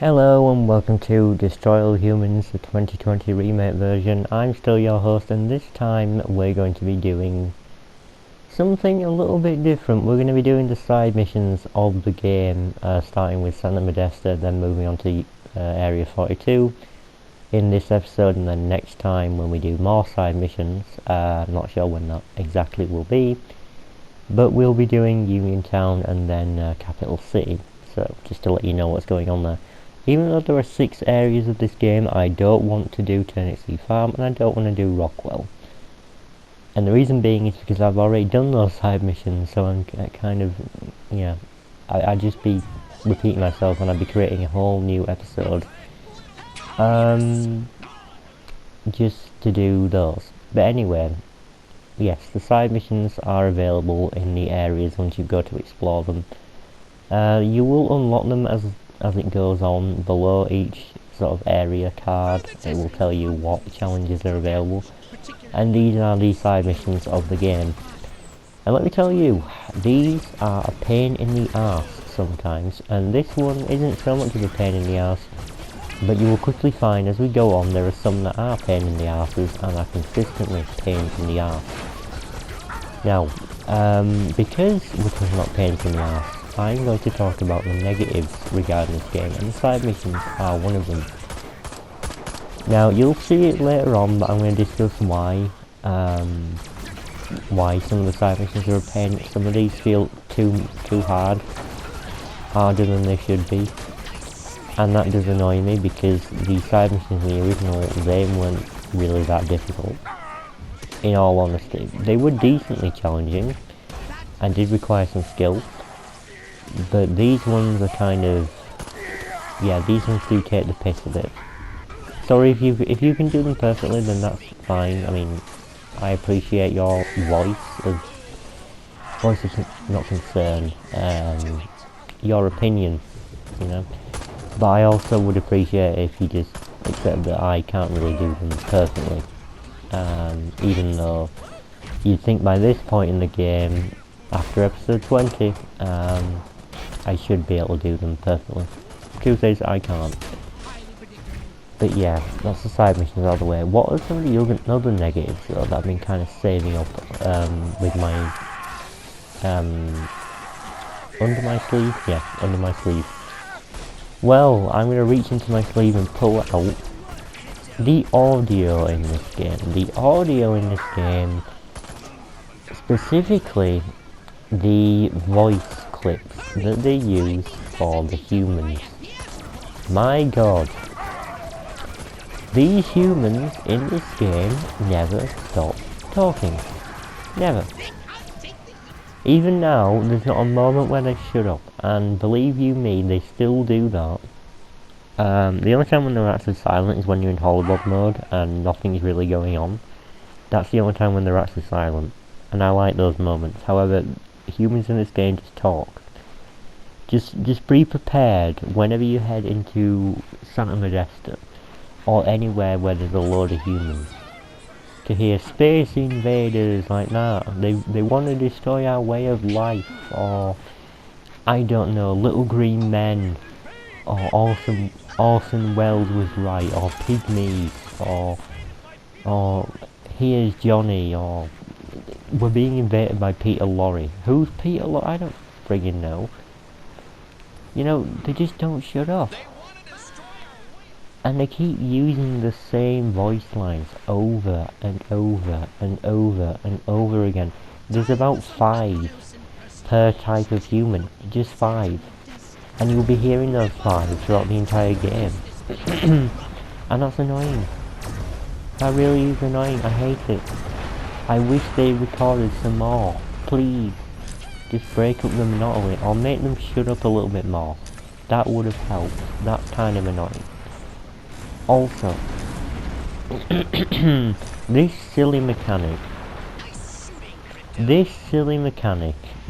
Hello and welcome to Destroy All Humans, the 2020 remake version. I'm still your host, and this time we're going to be doing something a little bit different. We're going to be doing the side missions of the game, starting with Santa Modesta, then moving on to Area 42 in this episode, and then next time when we do more side missions, I'm not sure when that exactly will be, but we'll be doing Uniontown and then Capital City, so just to let you know what's going on there. Even though there are 6 areas of this game, I don't want to do Turnipseed Farm and I don't want to do Rockwell. And the reason being is because I've already done those side missions, so I'm kind of, I'd just be repeating myself and I'd be creating a whole new episode. Just to do those. But anyway, yes, the side missions are available in the areas once you go to explore them. You will unlock them as it goes on. Below each sort of area card, it will tell you what challenges are available, and these are the side missions of the game. And let me tell you, these are a pain in the arse sometimes, and this one isn't so much of a pain in the arse, but you will quickly find as we go on there are some that are pain in the arses and are consistently pains in the arse. Now, because which was not pains in the arse, I'm going to talk about the negatives regarding this game, and the side missions are one of them. Now, you'll see it later on, but I'm going to discuss why some of the side missions are a pain. Some of these feel too hard, harder than they should be, and that does annoy me because the side missions in the original, they weren't really that difficult. In all honesty, they were decently challenging and did require some skill. But these ones are kind of, these ones do take the piss a bit. Sorry if you can do them perfectly, then that's fine. I mean, I appreciate your voice of not concern, your opinion, you know. But I also would appreciate if you just accept that I can't really do them perfectly. Even though you'd think by this point in the game, after episode 20, I should be able to do them perfectly. Tuesdays I can't. But yeah, that's the side missions out of the way. What are some of the other negatives though that I've been kind of saving up with my under my sleeve? Yeah, under my sleeve. Well, I'm going to reach into my sleeve and pull out the audio in this game. The audio in this game, specifically the voice clips that they use for the humans. My god, these humans in this game never stop talking. Never. Even now, there's not a moment where they shut up, and believe you me, they still do that. The only time when they're actually silent is when you're in holobob mode and nothing's really going on. That's the only time when they're actually silent, and I like those moments. However, humans in this game just talk. Just be prepared whenever you head into Santa Modesta or anywhere where there's a load of humans to hear space invaders like that. They want to destroy our way of life, or I don't know, little green men, or Orson Welles was right, or pygmies, or here's Johnny, or we're being invaded by Peter Lorre. Who's Peter Lorre? I don't friggin' know. You know, they just don't shut up. And they keep using the same voice lines over and over and over and over again. There's about 5 per type of human. Just 5. And you'll be hearing those 5 throughout the entire game. And that's annoying. That really is annoying. I hate it. I wish they recorded some more. Please. Just break up the monotony, or make them shut up a little bit more. That would have helped. That's kind of annoying. Also, this silly mechanic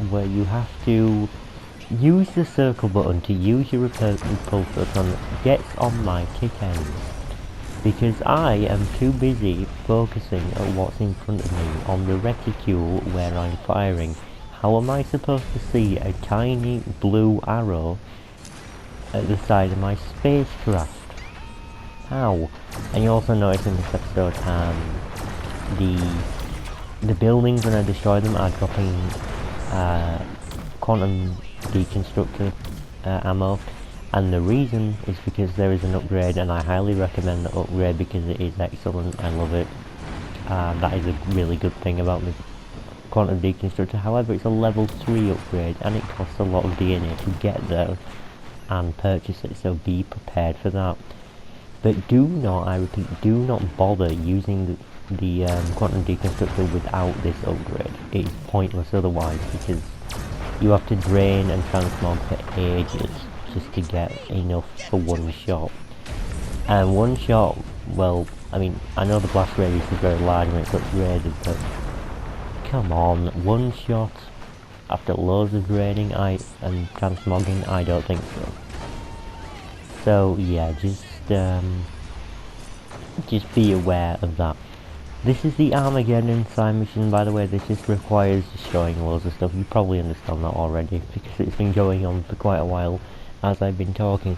where you have to use the circle button to use your repulsor gets on my kick end. Because I am too busy focusing on what's in front of me on the reticule where I'm firing. How am I supposed to see a tiny blue arrow at the side of my spacecraft. How? And you also notice in this episode, the buildings, when I destroy them, are dropping quantum deconstructor ammo, and the reason is because there is an upgrade, and I highly recommend the upgrade because it is excellent. I love it. That is a really good thing about the quantum deconstructor. However, it's a level 3 upgrade, and it costs a lot of DNA to get there and purchase it, so be prepared for that. But do not, I repeat, do not bother using the quantum deconstructor without this upgrade. It is pointless otherwise, because you have to drain and transmog for ages just to get enough for one shot. And one shot, well, I mean, I know the blast radius is very large when it's upgraded, but come on, one shot after loads of draining and transmogging, I don't think so. So yeah, just be aware of that. This is the Armageddon side mission, by the way. This just requires destroying loads of stuff. You probably understand that already, because it's been going on for quite a while as I've been talking.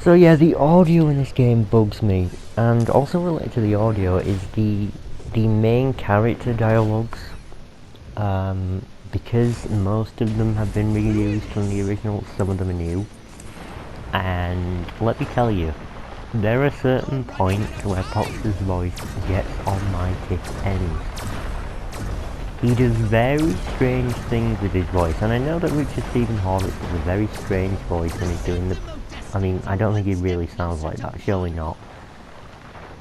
So yeah, the audio in this game bugs me, and also related to the audio is the main character dialogues, because most of them have been reused from the original, some of them are new. And let me tell you, there are certain points where Pox's voice gets on my tip ends. He does very strange things with his voice, and I know that Richard Stephen Horvitz has a very strange voice when he's doing the... I mean, I don't think he really sounds like that, surely not.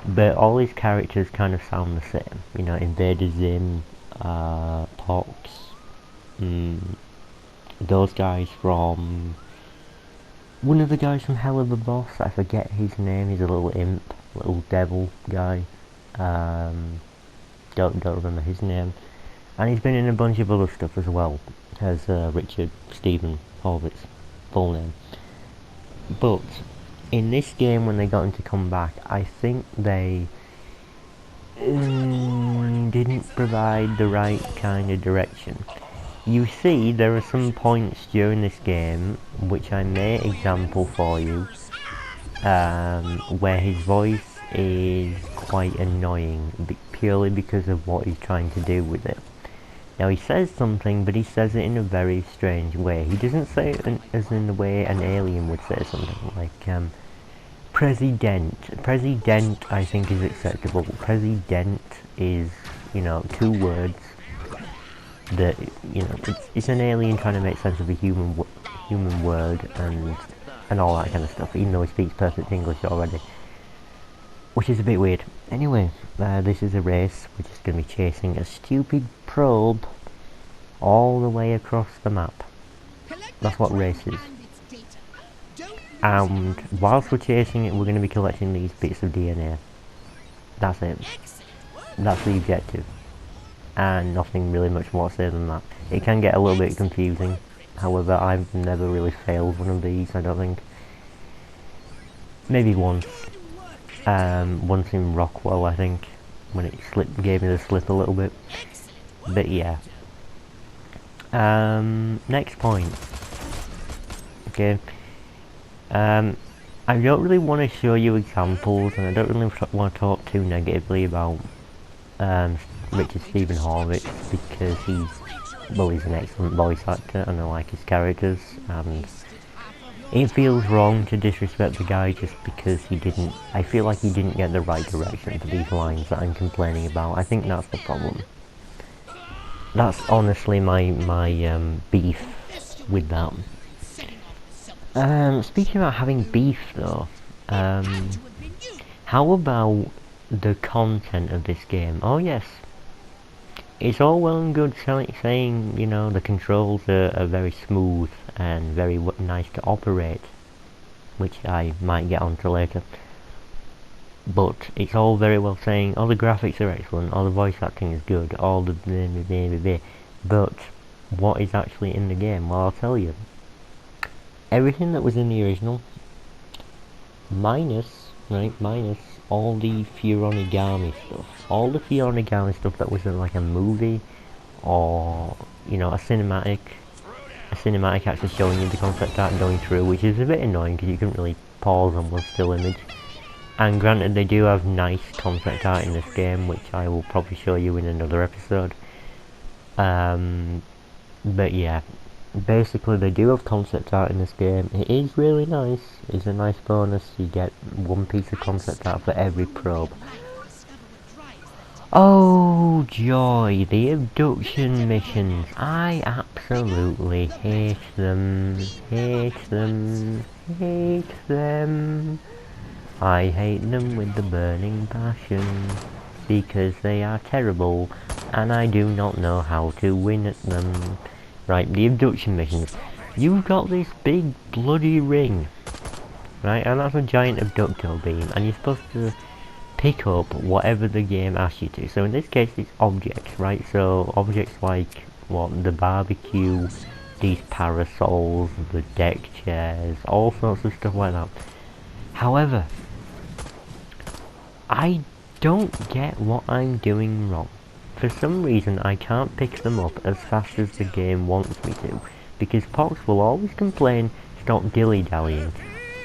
But all his characters kind of sound the same. You know, Invader Zim, Pox, those guys from... One of the guys from Hell of a Boss, I forget his name, he's a little imp, little devil guy. Don't remember his name. And he's been in a bunch of other stuff as well, as Richard Stephen Horvitz, full name. But in this game, when they got him to come back, I think they didn't provide the right kind of direction. You see, there are some points during this game, which I may example for you, where his voice is quite annoying, purely because of what he's trying to do with it. Now he says something, but he says it in a very strange way. He doesn't say it as in the way an alien would say something, like, President. President, I think, is acceptable. President is, you know, 2 words. That, you know, it's an alien trying to make sense of a human word and all that kind of stuff, even though he speaks perfect English already, which is a bit weird. Anyway, this is a race. We're just going to be chasing a stupid probe all the way across the map. That's what race is. And whilst we're chasing it, we're going to be collecting these bits of DNA. That's it. That's the objective. And nothing really much more to say than that. It can get a little bit confusing, however I've never really failed one of these, I don't think. Maybe once. Once in Rockwell, I think, when it gave me the slip a little bit. But yeah. Next point. Okay. I don't really want to show you examples, and I don't really want to talk too negatively about Richard Stephen Horvitz, because he's an excellent voice actor and I like his characters, and it feels wrong to disrespect the guy just because I feel like he didn't get the right direction for these lines that I'm complaining about. I think that's the problem. That's honestly my beef with that. Speaking about having beef though, how about the content of this game? Oh yes, it's all well and good saying, you know, the controls are very smooth and very nice to operate, which I might get onto later. But it's all very well saying, all the graphics are excellent, all the voice acting is good, all the but what is actually in the game? Well, I'll tell you. Everything that was in the original, minus all the Fioronigami stuff. All the Fioronigami stuff that was in like a movie or, you know, a cinematic, a cinematic actually showing you the concept art going through, which is a bit annoying because you couldn't really pause on one still image. And granted, they do have nice concept art in this game, which I will probably show you in another episode. But yeah, basically they do have concept art in this game. It is really nice. It's a nice bonus. You get one piece of concept art for every probe. Oh joy, the abduction missions. I absolutely hate them. Hate them. Hate them. I hate them with the burning passion, because they are terrible, and I do not know how to win at them. Right, the abduction missions. You've got this big bloody ring, right, and that's a giant abductor beam, and you're supposed to pick up whatever the game asks you to. So in this case it's objects, right, so objects like, what, the barbecue, these parasols, the deck chairs, all sorts of stuff like that. However, I don't get what I'm doing wrong. For some reason I can't pick them up as fast as the game wants me to, because Pox will always complain, stop dilly-dallying.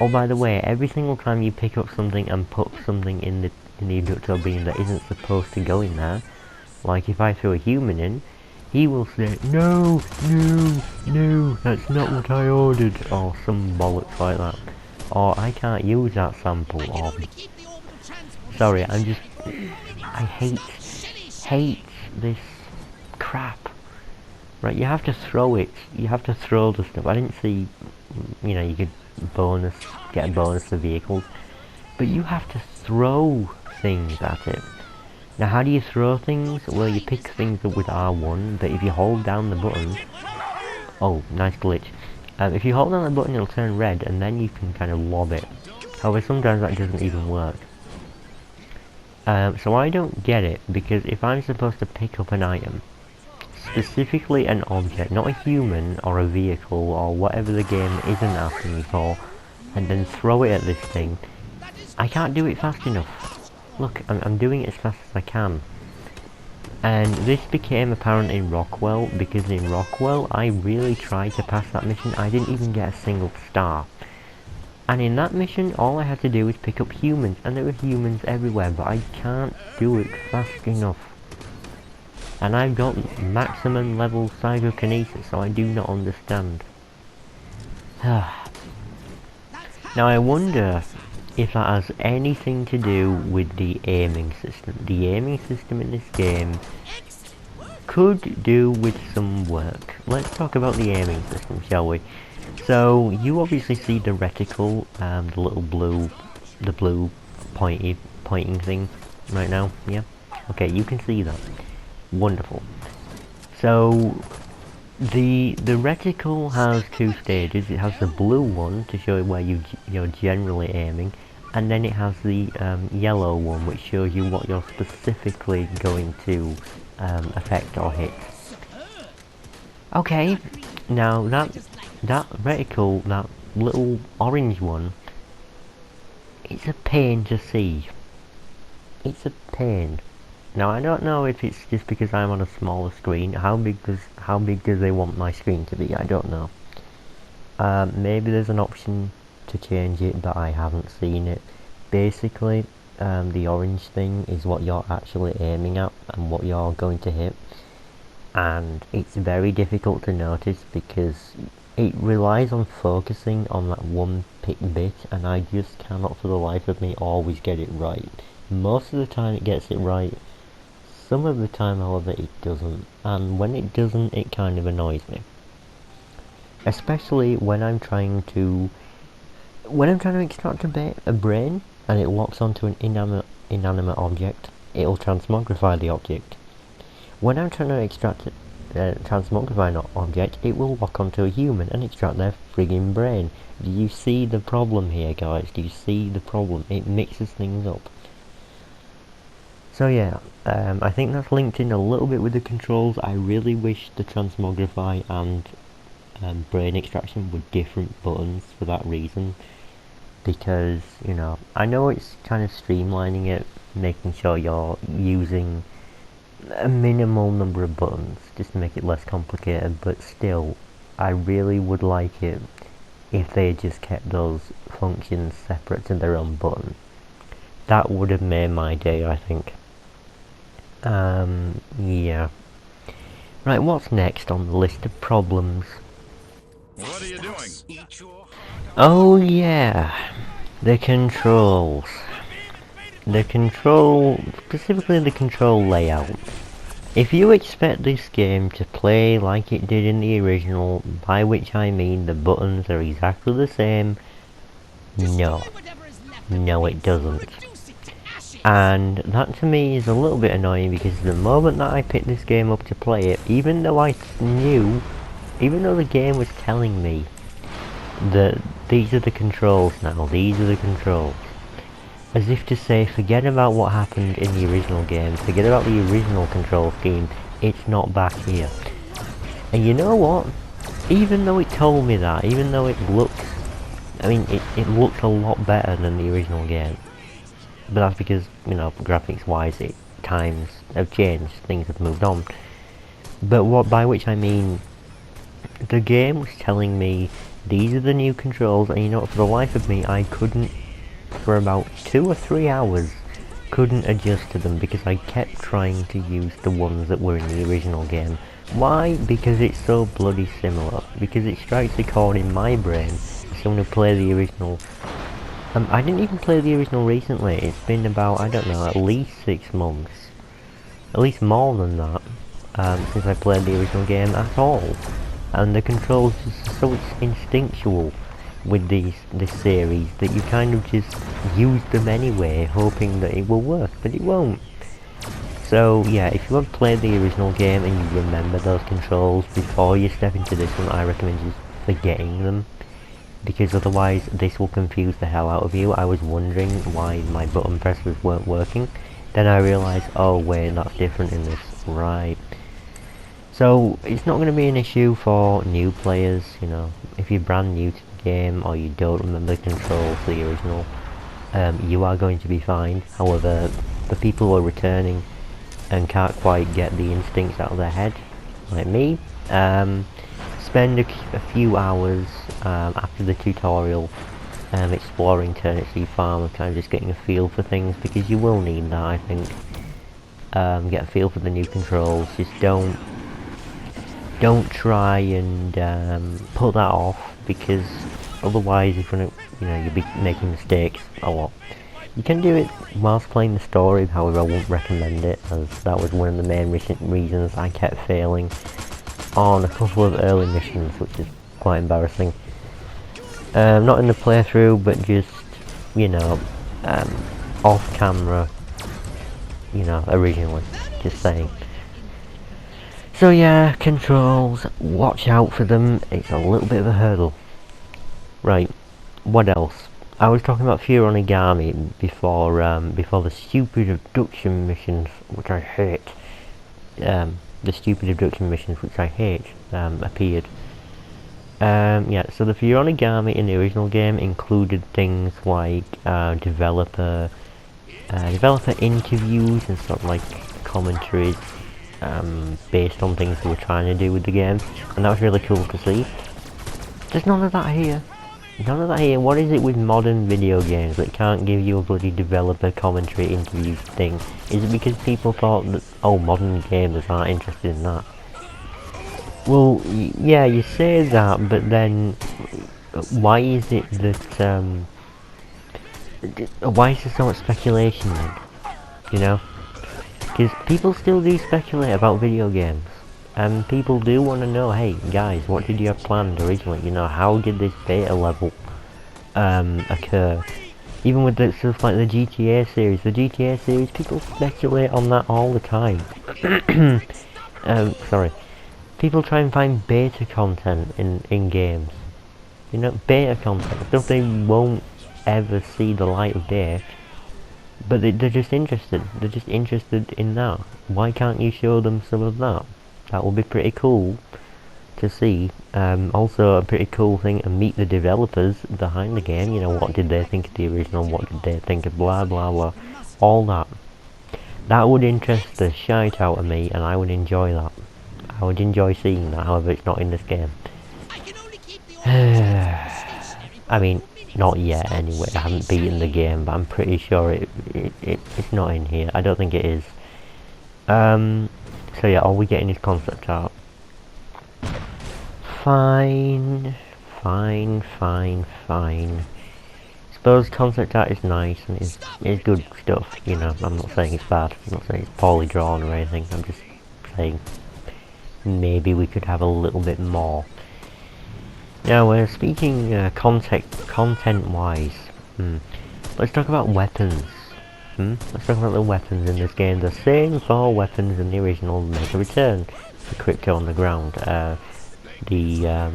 Oh, by the way, every single time you pick up something and put something in the abductor beam that isn't supposed to go in there, like if I throw a human in, he will say, no, no, no, that's not what I ordered, or some bollocks like that. Or I can't use that sample, or... Sorry, I hate this crap. Right, you have to throw it. You have to throw the stuff. I didn't see, you know, you could get a bonus for vehicles, but you have to throw things at it. Now, how do you throw things? Well, you pick things up with R1, but if you hold down the button... Oh, nice glitch. If you hold down the button, it'll turn red, and then you can kind of lob it. However, sometimes that doesn't even work. So I don't get it, because if I'm supposed to pick up an item, specifically an object, not a human or a vehicle or whatever the game isn't asking me for, and then throw it at this thing, I can't do it fast enough. Look, I'm doing it as fast as I can. And this became apparent in Rockwell, because in Rockwell I really tried to pass that mission. I didn't even get a single star. And in that mission, all I had to do was pick up humans, and there were humans everywhere, but I can't do it fast enough. And I've got maximum level psychokinesis, so I do not understand. Now I wonder if that has anything to do with the aiming system. The aiming system in this game could do with some work. Let's talk about the aiming system, shall we? So, you obviously see the reticle, the little blue, pointing thing right now, yeah? Okay, you can see that. Wonderful. So, the reticle has two stages. It has the blue one to show where you're generally aiming, and then it has the yellow one which shows you what you're specifically going to affect or hit. Okay, now that reticle, that little orange one, it's a pain to see. It's a pain. Now I don't know if it's just because I'm on a smaller screen. How big does they want my screen to be? I don't know. Maybe there's an option to change it, but I haven't seen it. Basically, the orange thing is what you're actually aiming at and what you're going to hit. And it's very difficult to notice because it relies on focusing on that one bit, and I just cannot for the life of me always get it right. Most of the time it gets it right, some of the time however it doesn't, and when it doesn't it kind of annoys me. Especially when I'm trying to extract a brain and it locks onto an inanimate object, it'll transmogrify the object. When I'm trying to extract transmogrify an object, it will lock onto a human and extract their frigging brain. Do you see the problem here, guys? Do you see the problem? It mixes things up. So yeah, I think that's linked in a little bit with the controls. I really wish the transmogrify and brain extraction were different buttons for that reason. Because, you know, I know it's kind of streamlining it, making sure you're using a minimal number of buttons just to make it less complicated, but still, I really would like it if they had just kept those functions separate to their own button. That would have made my day, I think. Yeah. Right, what's next on the list of problems? What are you doing? Oh yeah, the controls. Specifically the control layout. If you expect this game to play like it did in the original, by which I mean the buttons are exactly the same, no. No, it doesn't. And that to me is a little bit annoying because the moment that I picked this game up to play it, even though the game was telling me that these are the controls now, these are the controls, as if to say, forget about what happened in the original game, forget about the original control scheme, it's not back here. And you know what? Even though it told me that, even though it looks, it looks a lot better than the original game. But that's because, graphics wise, times have changed, things have moved on. But by which I mean, the game was telling me, these are the new controls, and for the life of me, I couldn't, for about 2 or 3 hours, couldn't adjust to them because I kept trying to use the ones that were in the original game. Why? Because it's so bloody similar. Because it strikes a chord in my brain as someone who played the original. I didn't even play the original recently. It's been about, I don't know, at least 6 months. At least more than that. Since I played the original game at all. And the controls are so instinctual with this series that you kind of just use them anyway, hoping that it will work, but it won't. So yeah, if you have played the original game and you remember those controls before you step into this one, I recommend just forgetting them, because otherwise this will confuse the hell out of you. I was wondering why my button presses weren't working, then I realised, oh wait, that's different in this, right. So it's not going to be an issue for new players, if you're brand new to the game or you don't remember the controls for the original, you are going to be fine. However, the people who are returning and can't quite get the instincts out of their head, like me, spend a few hours after the tutorial exploring Turnip Seed Farm and kind of just getting a feel for things, because you will need that, I think. Get a feel for the new controls. Just don't try and put that off, because otherwise you'll be making mistakes a lot. You can do it whilst playing the story, however I wouldn't recommend it, as that was one of the main reasons I kept failing on a couple of early missions, which is quite embarrassing. Not in the playthrough, but just, off camera, originally, just saying. So yeah, controls, watch out for them, it's a little bit of a hurdle. Right, what else? I was talking about Furonigami before the stupid abduction missions, which I hate. Appeared. Yeah, so the Furonigami in the original game included things like developer interviews and sort of like commentaries based on things they were trying to do with the game, and that was really cool to see. There's none of that here. None of that here. What is it with modern video games that can't give you a bloody developer commentary interview thing? Is it because people thought that, modern gamers aren't interested in that? Well, yeah, you say that, but then why is it that, why is there so much speculation then? Because people still do speculate about video games. And people do want to know, hey guys, what did you have planned originally? How did this beta level occur? Even with the stuff like the GTA series, people speculate on that all the time. Sorry. People try and find beta content in games. Beta content, stuff they won't ever see the light of day. But they're just interested. They're just interested in that. Why can't you show them some of that? That will be pretty cool to see. Also a pretty cool thing to meet the developers behind the game. What did they think of the original? What did they think of blah blah blah? All that. That would interest the shite out of me, and I would enjoy that. I would enjoy seeing that. However, it's not in this game. I mean, not yet anyway. I haven't beaten the game, but I'm pretty sure it's not in here. I don't think it is. So yeah, all we getting is concept art. Fine. Suppose concept art is nice and is good stuff, you know. I'm not saying it's bad. I'm not saying it's poorly drawn or anything. I'm just saying maybe we could have a little bit more. Now, speaking content-wise, let's talk about weapons. Let's talk about the weapons in this game. The same 4 weapons in the original make a return for Crypto on the ground. The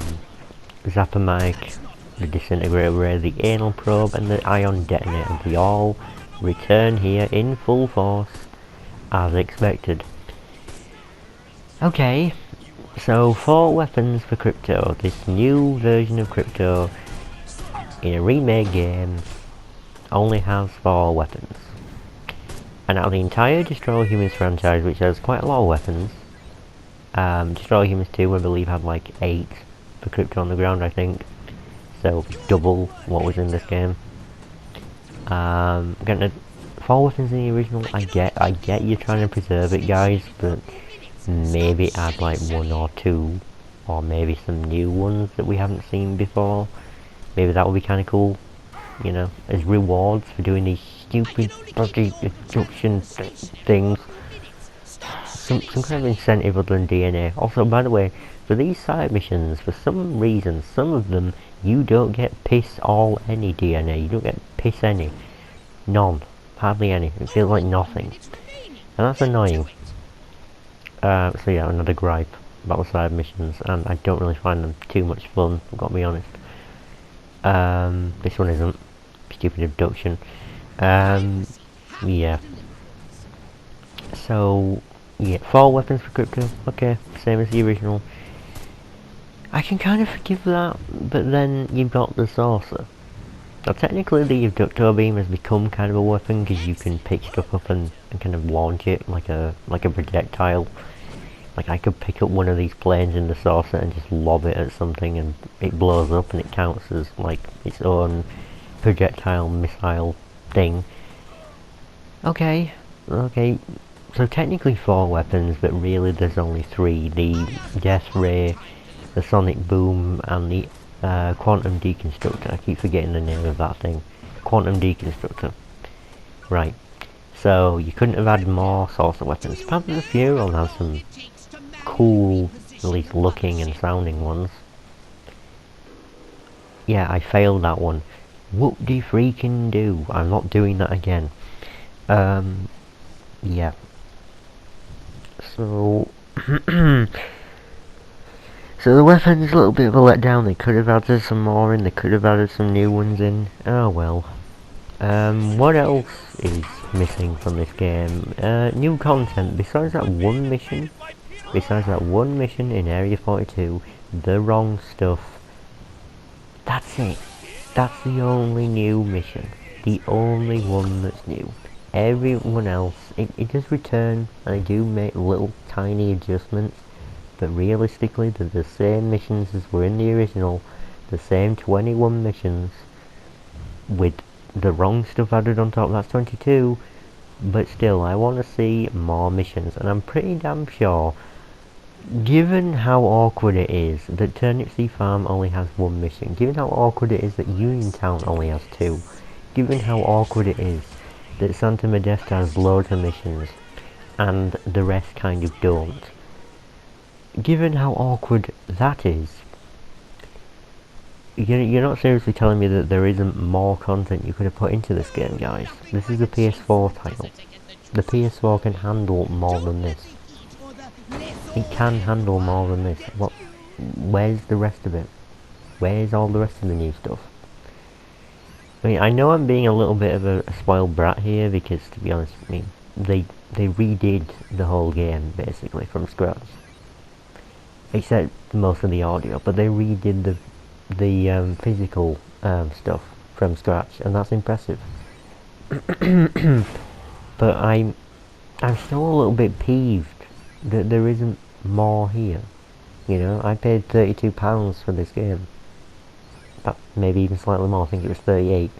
Zapamatic, the Disintegrator Ray, the Anal Probe, and the Ion Detonator. They all return here in full force, as expected. Okay, so 4 weapons for Crypto. This new version of Crypto in a remake game only has 4 weapons. And out of the entire Destroy All Humans franchise, which has quite a lot of weapons, Destroy All Humans 2 I believe had like 8 for Crypto on the ground, I think. So double what was in this game. Getting 4 weapons in the original, I get you're trying to preserve it, guys, but maybe add like 1 or 2, or maybe some new ones that we haven't seen before. Maybe that would be kind of cool, you know, as rewards for doing these stupid bloody abduction things. Some kind of incentive other than DNA. Also, by the way, for these side missions, for some reason, some of them, you don't get piss all any DNA. You don't get piss any. None. Hardly any. It feels like nothing. And that's annoying. So yeah, another gripe about the side missions, and I don't really find them too much fun, I've got to be honest. This one isn't. Stupid abduction. Yeah. So, yeah, 4 weapons for Crypto. Okay, same as the original. I can kind of forgive that, but then you've got the Saucer. Now technically the Abductor Beam has become kind of a weapon, because you can pick stuff up and kind of launch it like a projectile. Like I could pick up one of these planes in the Saucer and just lob it at something and it blows up and it counts as like its own projectile missile thing. Okay, so technically 4 weapons, but really there's only 3. The Death Ray, the Sonic Boom, and the Quantum Deconstructor. I keep forgetting the name of that thing. Quantum Deconstructor. Right. So you couldn't have added more Saucer weapons. Probably the Fuel will have some cool, at least looking and sounding ones. Yeah, I failed that one. Whoop-de-freaking do. I'm not doing that again. Yeah. So... So the weapon's a little bit of a letdown. They could have added some more in, they could have added some new ones in. Oh well. What else is missing from this game? New content, besides that one mission in Area 42, the wrong stuff. That's it. That's the only new mission. The only one that's new. Everyone else, it does return, and they do make little tiny adjustments. But realistically, they're the same missions as were in the original, the same 21 missions, with the wrong stuff added on top. That's 22, but still, I want to see more missions, and I'm pretty damn sure, given how awkward it is that Turnip Sea Farm only has 1 mission, given how awkward it is that Uniontown only has 2, given how awkward it is that Santa Modesta has loads of missions, and the rest kind of don't. Given how awkward that is, you're not seriously telling me that there isn't more content you could have put into this game, guys. This is a PS4 title. The PS4 can handle more than this. It can handle more than this. What? Where's the rest of it? Where's all the rest of the new stuff? I mean, I know I'm being a little bit of a spoiled brat here, because, to be honest, I mean, they redid the whole game, basically, from scratch. Except most of the audio, but they redid the physical stuff from scratch, and that's impressive. But I'm still a little bit peeved that there isn't more here. You know, I paid £32 for this game. maybe even slightly more. I think it was 38.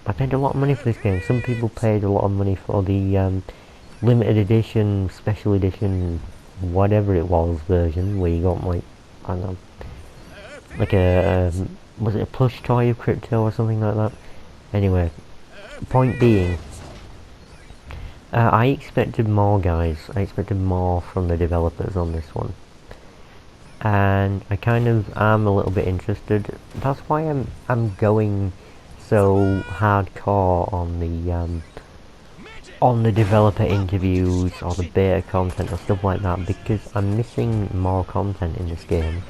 I paid a lot of money for this game. Some people paid a lot of money for the limited edition, special edition, whatever it was version, where you got like, I don't know, like was it a plush toy of Crypto or something like that? Anyway, point being, I expected more, guys. I expected more from the developers on this one, and I kind of am a little bit interested. That's why I'm going so hardcore on the developer interviews or the beta content or stuff like that, because I'm missing more content in this game.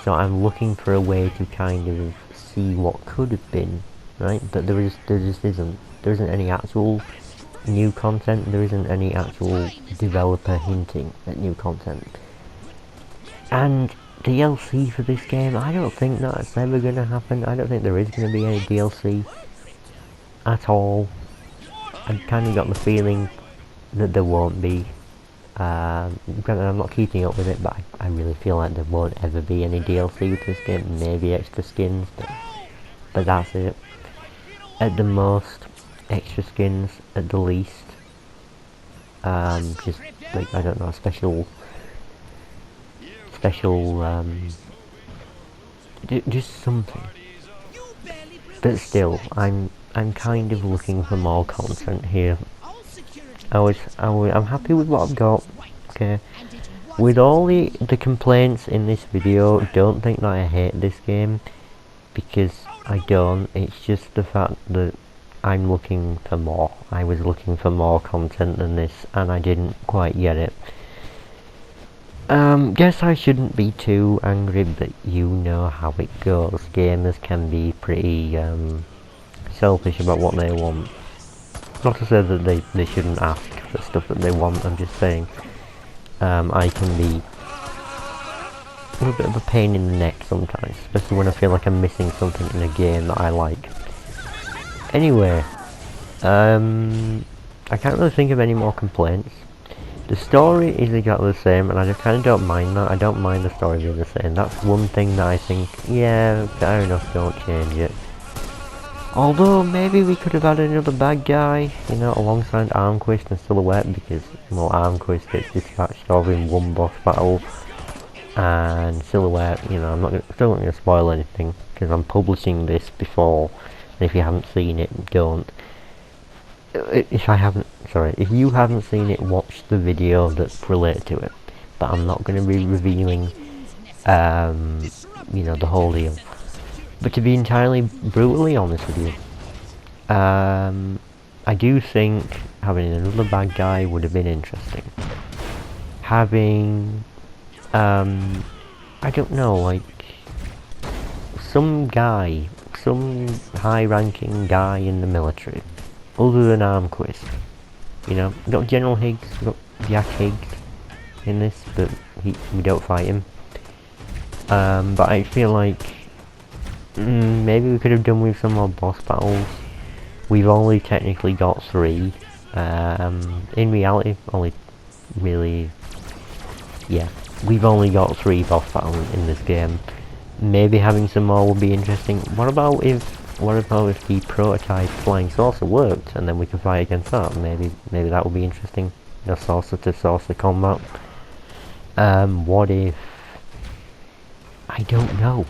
So I'm looking for a way to kind of see what could have been, right? But there just isn't. There isn't any actual new content. There isn't any actual developer hinting at new content. And DLC for this game, I don't think that's ever going to happen. I don't think there is going to be any DLC at all. I kind of got the feeling that there won't be. Granted, I'm not keeping up with it, but I really feel like there won't ever be any DLC with this game. Maybe extra skins, but that's it. At the most, extra skins. At the least, just like, I don't know, special, just something. But still, I'm kind of looking for more content here. I'm happy with what I've got. Okay, with all the complaints in this video, don't think that I hate this game, because I don't. It's just the fact that I'm looking for more. I was looking for more content than this, and I didn't quite get it. Guess I shouldn't be too angry, but you know how it goes. Gamers can be pretty selfish about what they want. Not to say that they shouldn't ask for stuff that they want. I'm just saying I can be a little bit of a pain in the neck sometimes, especially when I feel like I'm missing something in a game that I like. Anyway, I can't really think of any more complaints. The story is exactly the same, and I just kind of don't mind that. I don't mind the story being the same. That's one thing that I think, yeah, fair enough, don't change it. Although, maybe we could have had another bad guy, you know, alongside Armquist and Silhouette, because, well, Armquist gets dispatched over in one boss battle, and Silhouette, you know, still not going to spoil anything, because I'm publishing this before, and if you haven't seen it, don't. If you haven't seen it, watch the video that's related to it. But I'm not going to be revealing, you know, the whole deal. But to be entirely brutally honest with you, I do think having another bad guy would have been interesting. Having, I don't know, like, some high-ranking guy in the military, other than Armquist. You know, we've got General Higgs, we've got Jack Higgs in this, but we don't fight him. But I feel like maybe we could have done with some more boss battles. We've only technically got 3. In reality, we've only got 3 boss battles in this game. Maybe having some more would be interesting. What about if the prototype flying saucer worked, and then we could fight against that? Maybe that would be interesting. You know, saucer to saucer combat. What if, I don't know,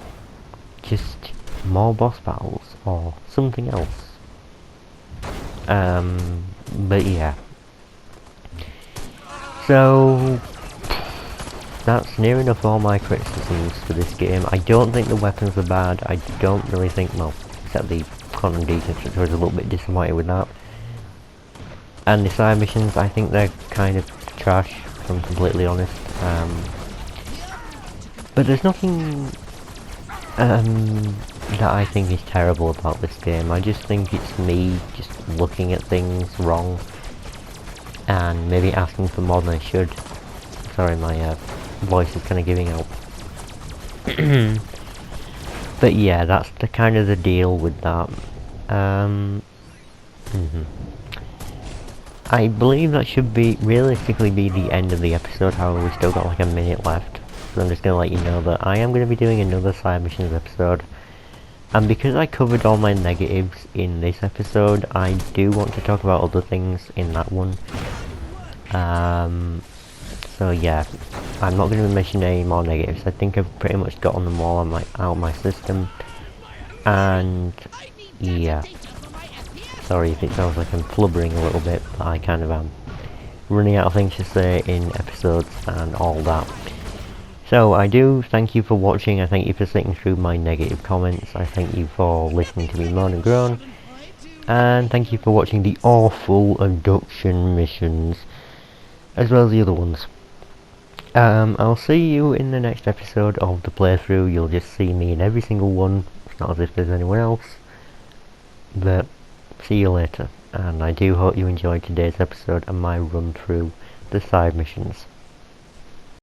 just more boss battles or something else? But yeah. So that's near enough all my criticisms for this game. I don't think the weapons are bad. I don't really think, well, except the quantum deconstructor was a little bit disappointed with that. And the side missions, I think they're kind of trash, if I'm completely honest. But there's nothing that I think is terrible about this game. I just think it's me just looking at things wrong and maybe asking for more than I should. Sorry, my voice is kind of giving out. But yeah, that's the kind of the deal with that. I believe that should be realistically be the end of the episode. However, we still got like a minute left, so I'm just gonna let you know that I am gonna be doing another side missions episode. And because I covered all my negatives in this episode, I do want to talk about other things in that one. So yeah, I'm not going to mention any more negatives. I think I've pretty much gotten them all out of my system. And yeah, sorry if it sounds like I'm blubbering a little bit, but I kind of am running out of things to say in episodes and all that. So I do thank you for watching. I thank you for sitting through my negative comments. I thank you for listening to me moan and groan. And thank you for watching the awful abduction missions, as well as the other ones. I'll see you in the next episode of the playthrough. You'll just see me in every single one. It's not as if there's anyone else. But see you later. And I do hope you enjoyed today's episode and my run through the side missions.